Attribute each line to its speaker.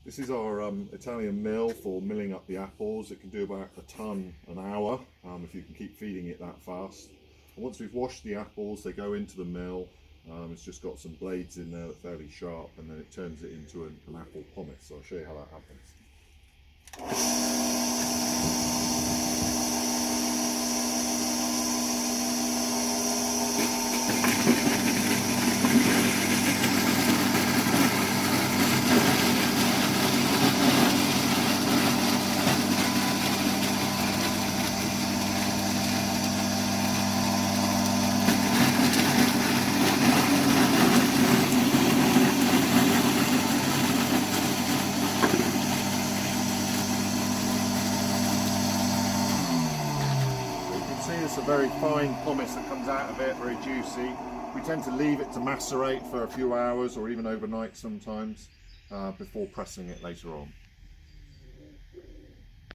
Speaker 1: This is our Italian mill for milling up the apples. It can do about a ton an hour if you can keep feeding it that fast. And once we've washed the apples, they go into the mill. It's just got some blades in there that are fairly sharp, and then it turns it into an apple pomace. So I'll show you how that happens. See, it's a very fine pomace that comes out of it, very juicy. We tend to leave it to macerate for a few hours or even overnight sometimes before pressing it later on.